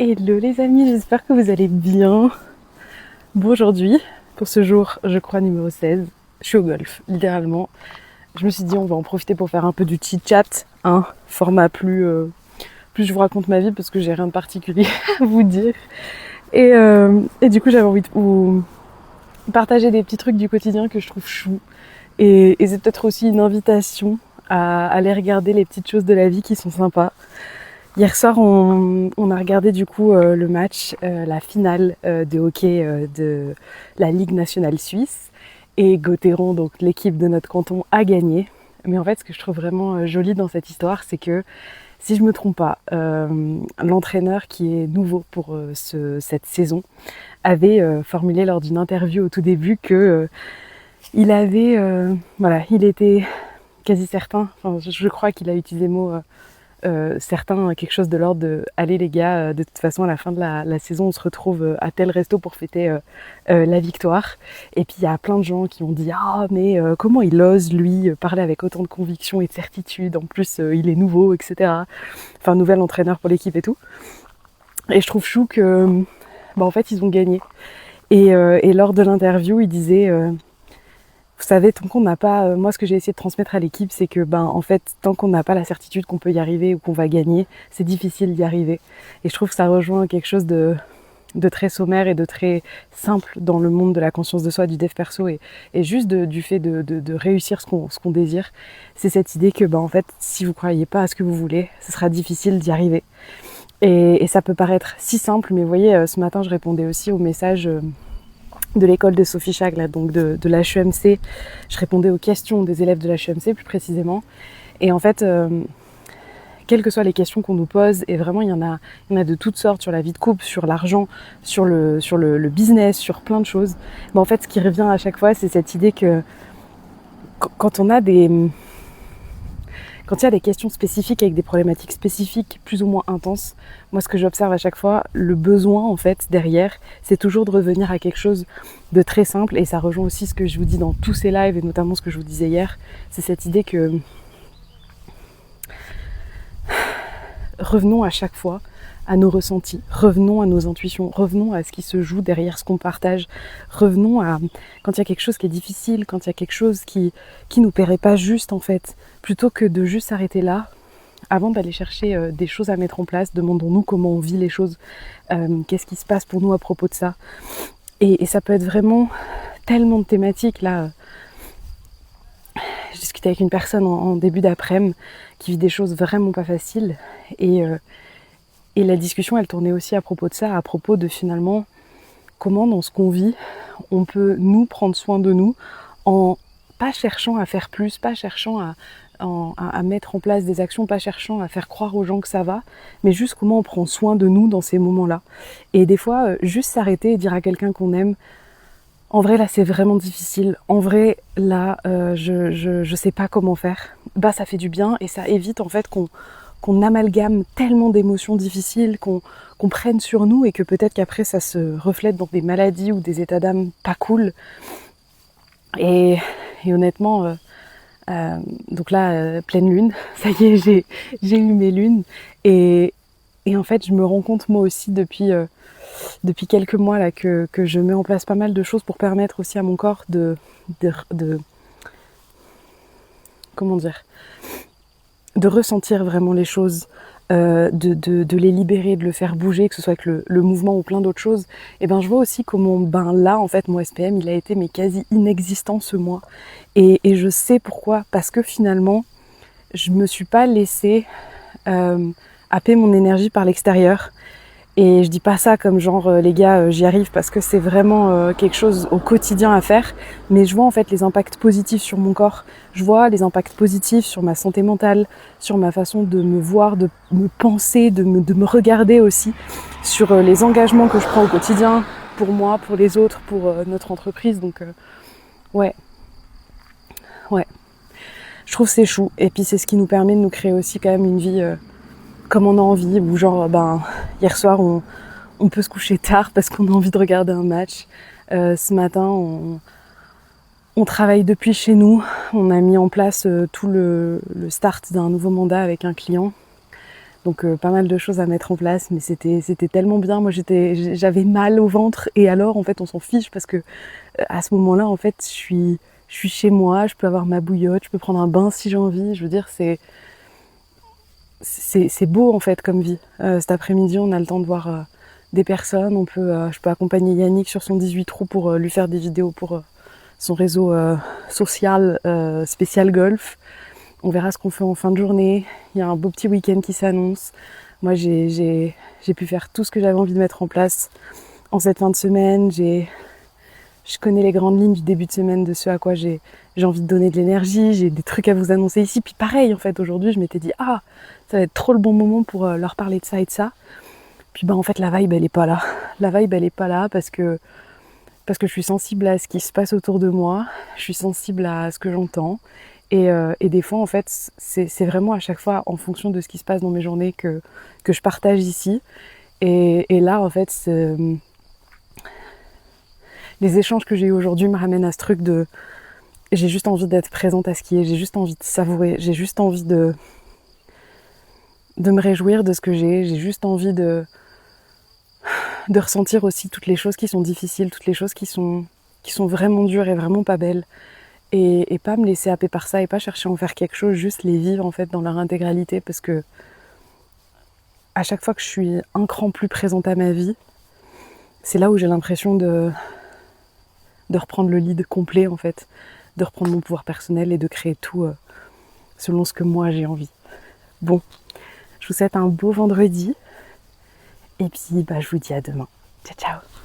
Hello les amis, j'espère que vous allez bien. Bon, aujourd'hui, pour ce jour, je crois numéro 16, je suis au golf, littéralement. Je me suis dit on va en profiter pour faire un peu du chit-chat, hein, format plus je vous raconte ma vie parce que j'ai rien de particulier à vous dire. Et du coup j'avais envie de vous partager des petits trucs du quotidien que je trouve chou. Et c'est peut-être aussi une invitation à aller regarder les petites choses de la vie qui sont sympas. Hier soir, on a regardé du coup le match, la finale de hockey de la Ligue nationale suisse. Et Gauthieron, donc l'équipe de notre canton, a gagné. Mais en fait, ce que je trouve vraiment joli dans cette histoire, c'est que, si je me trompe pas, l'entraîneur qui est nouveau pour cette saison avait formulé lors d'une interview au tout début que il avait, il était quasi certain, enfin, je crois qu'il a utilisé le mot certains, quelque chose de l'ordre de allez les gars, de toute façon à la fin de la saison on se retrouve à tel resto pour fêter la victoire. Et puis il y a plein de gens qui ont dit ah mais comment il ose lui parler avec autant de conviction et de certitude, en plus il est nouveau, etc. Enfin nouvel entraîneur pour l'équipe et tout. Et je trouve chou que en fait ils ont gagné. Et lors de l'interview il disait vous savez, tant qu'on n'a pas, moi ce que j'ai essayé de transmettre à l'équipe, c'est que en fait, tant qu'on n'a pas la certitude qu'on peut y arriver ou qu'on va gagner, c'est difficile d'y arriver. Et je trouve que ça rejoint quelque chose de très sommaire et de très simple dans le monde de la conscience de soi, du dev perso et juste du fait de réussir ce qu'on désire. C'est cette idée que en fait, si vous croyez pas à ce que vous voulez, ce sera difficile d'y arriver. Et ça peut paraître si simple, mais vous voyez, ce matin, je répondais aussi au message de l'école de Sophie Chag, là, donc de l'HEMC. Je répondais aux questions des élèves de l'HEMC plus précisément. Et en fait, quelles que soient les questions qu'on nous pose, et vraiment il y en a de toutes sortes sur la vie de couple, sur l'argent, sur le business, sur plein de choses. En fait, ce qui revient à chaque fois, c'est cette idée que quand il y a des questions spécifiques avec des problématiques spécifiques plus ou moins intenses, moi ce que j'observe à chaque fois, le besoin en fait derrière, c'est toujours de revenir à quelque chose de très simple. Et ça rejoint aussi ce que je vous dis dans tous ces lives et notamment ce que je vous disais hier, c'est cette idée que revenons à chaque fois à nos ressentis, revenons à nos intuitions, revenons à ce qui se joue derrière ce qu'on partage, revenons à quand il y a quelque chose qui est difficile, quand il y a quelque chose qui nous paraît pas juste en fait, plutôt que de juste s'arrêter là, avant d'aller chercher des choses à mettre en place, demandons-nous comment on vit les choses, qu'est-ce qui se passe pour nous à propos de ça. Et ça peut être vraiment tellement de thématiques là. J'ai discuté avec une personne en début d'après-midi qui vit des choses vraiment pas faciles et la discussion, elle tournait aussi à propos de ça, à propos de finalement comment dans ce qu'on vit, on peut nous prendre soin de nous en pas cherchant à faire plus, pas cherchant à mettre en place des actions, pas cherchant à faire croire aux gens que ça va, mais juste comment on prend soin de nous dans ces moments-là. Et des fois, juste s'arrêter et dire à quelqu'un qu'on aime, en vrai là c'est vraiment difficile, en vrai là je sais pas comment faire, ça fait du bien et ça évite en fait qu'on amalgame tellement d'émotions difficiles, qu'on prenne sur nous et que peut-être qu'après ça se reflète dans des maladies ou des états d'âme pas cool. Et honnêtement, donc là, pleine lune, ça y est, j'ai eu mes lunes. Et en fait, je me rends compte moi aussi depuis quelques mois là que je mets en place pas mal de choses pour permettre aussi à mon corps de comment dire, de ressentir vraiment les choses, de les libérer, de le faire bouger, que ce soit avec le mouvement ou plein d'autres choses. Et je vois aussi comment là en fait mon SPM il a été mais quasi inexistant ce mois. Et je sais pourquoi, parce que finalement je me suis pas laissée happer mon énergie par l'extérieur. Et je dis pas ça comme genre les gars j'y arrive, parce que c'est vraiment quelque chose au quotidien à faire, mais je vois en fait les impacts positifs sur mon corps, je vois les impacts positifs sur ma santé mentale, sur ma façon de me voir, de me penser, de me regarder aussi, sur les engagements que je prends au quotidien, pour moi, pour les autres, pour notre entreprise. Donc ouais, je trouve c'est chou. Et puis c'est ce qui nous permet de nous créer aussi quand même une vie comme on a envie, ou genre hier soir on peut se coucher tard parce qu'on a envie de regarder un match. Ce matin on travaille depuis chez nous, on a mis en place tout le start d'un nouveau mandat avec un client. Donc pas mal de choses à mettre en place, mais c'était tellement bien. Moi j'avais mal au ventre et alors en fait on s'en fiche parce que à ce moment-là en fait je suis chez moi, je peux avoir ma bouillotte, je peux prendre un bain si j'ai envie. Je veux dire c'est beau en fait comme vie. Cet après-midi on a le temps de voir des personnes. Je peux accompagner Yannick sur son 18 trous pour lui faire des vidéos pour son réseau social spécial golf. On verra ce qu'on fait en fin de journée. Il y a un beau petit week-end qui s'annonce. Moi, j'ai pu faire tout ce que j'avais envie de mettre en place en cette fin de semaine. Je connais les grandes lignes du début de semaine de ce à quoi j'ai envie de donner de l'énergie. J'ai des trucs à vous annoncer ici. Puis pareil, en fait, aujourd'hui, je m'étais dit, ça va être trop le bon moment pour leur parler de ça et de ça. Puis en fait, la vibe, elle est pas là. La vibe, elle est pas là parce que je suis sensible à ce qui se passe autour de moi. Je suis sensible à ce que j'entends. Et des fois, en fait, c'est vraiment à chaque fois en fonction de ce qui se passe dans mes journées que je partage ici. Et là, en fait, les échanges que j'ai eus aujourd'hui me ramènent à ce truc de... J'ai juste envie d'être présente à ce qui est, j'ai juste envie de savourer, j'ai juste envie de me réjouir de ce que j'ai juste envie de ressentir aussi toutes les choses qui sont difficiles, toutes les choses qui sont vraiment dures et vraiment pas belles. Et pas me laisser happer par ça et pas chercher à en faire quelque chose, juste les vivre en fait dans leur intégralité, parce que à chaque fois que je suis un cran plus présente à ma vie, c'est là où j'ai l'impression de reprendre le lead complet en fait, de reprendre mon pouvoir personnel et de créer tout selon ce que moi j'ai envie. Bon, je vous souhaite un beau vendredi et puis je vous dis à demain. Ciao ciao.